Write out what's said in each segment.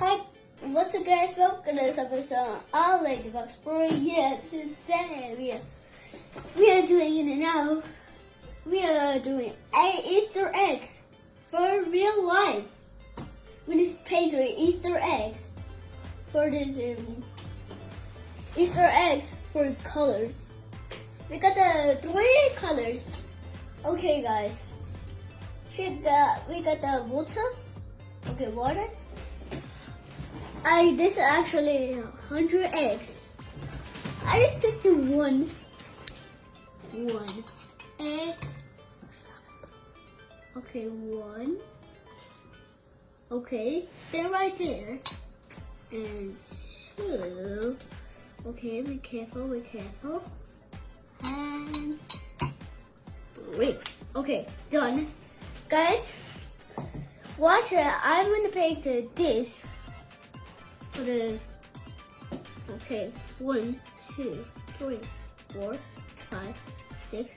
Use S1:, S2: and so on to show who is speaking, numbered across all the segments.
S1: Hi, what's up guys, welcome to this episode of Ladybox Story. Yeah, today we are doing it now. We are doing 8 Easter eggs for real life. We just painted Easter eggs for this Easter eggs for colors. We got the 3 colors. Okay guys, we got the water. Okay, waters. This is actually 100 eggs. I just picked the one egg. Okay, 1. Okay, stay right there. And 2. Okay, be careful, And 3. Okay, done. Guys, watch it. I'm gonna paint this for the. Okay, 1, 2, 3, 4, 5, 6,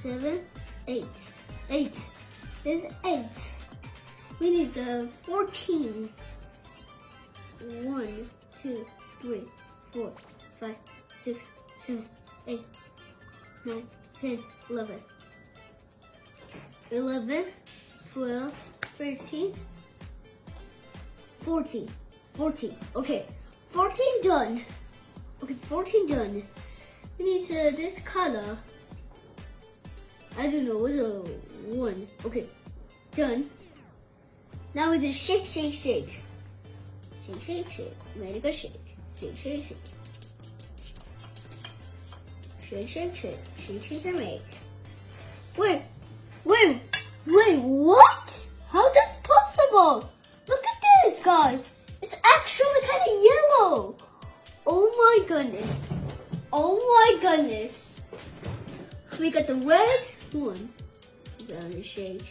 S1: 7, 8. 8. There's 8. We need the 14. 1, 2, 3, 4, 5, 6, 7, 8, 9, 10, 11. 11, 12, 13, 14. 14. Okay, 14 done. Okay, 14 done. We need this color. I don't know, what's a 1? Okay, done. Now we just shake. Shake. Make a shake. Shake. Make. Wait, what? How that's possible? Look at this, guys. It's actually kind of yellow. Oh my goodness. We got the red one. We're gonna shake.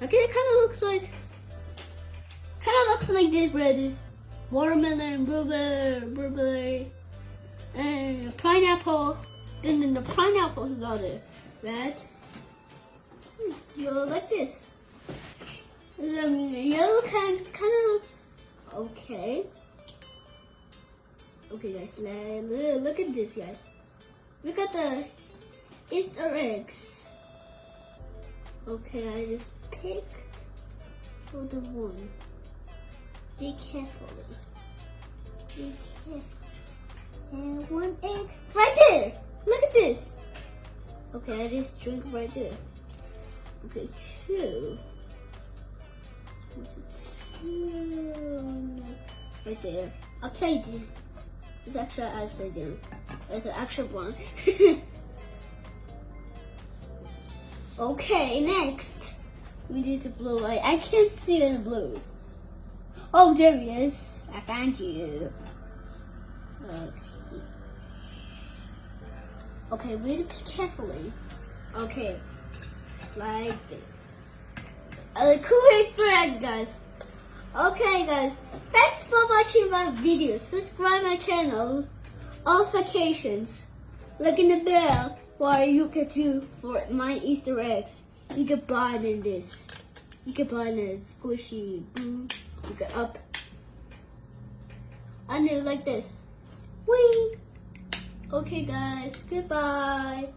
S1: Okay, it kind of looks like this red is watermelon, blueberry, and pineapple. And then the pineapples is on it. Red. Yellow like this. Yellow kind of looks okay. Okay, guys, look at this, guys. We got the Easter eggs. Okay, I just picked for the 1. Be careful. And 1 egg right there. Look at this. Okay, I just drink right there. Okay, 2. Right there. Upside down. It's actually upside down. It's an actual one. Okay, next. We need the blue light. I can't see the blue. Oh, there he is. I found you. Okay, we need to pick carefully. Okay, like this. Cool Easter eggs, guys. Okay, guys. Thanks for watching my videos. Subscribe my channel. Notifications. Look in the bell what you can do for my Easter eggs. You can buy it in this. You can buy it in squishy. You can up. And then like this. Whee! Okay, guys. Goodbye.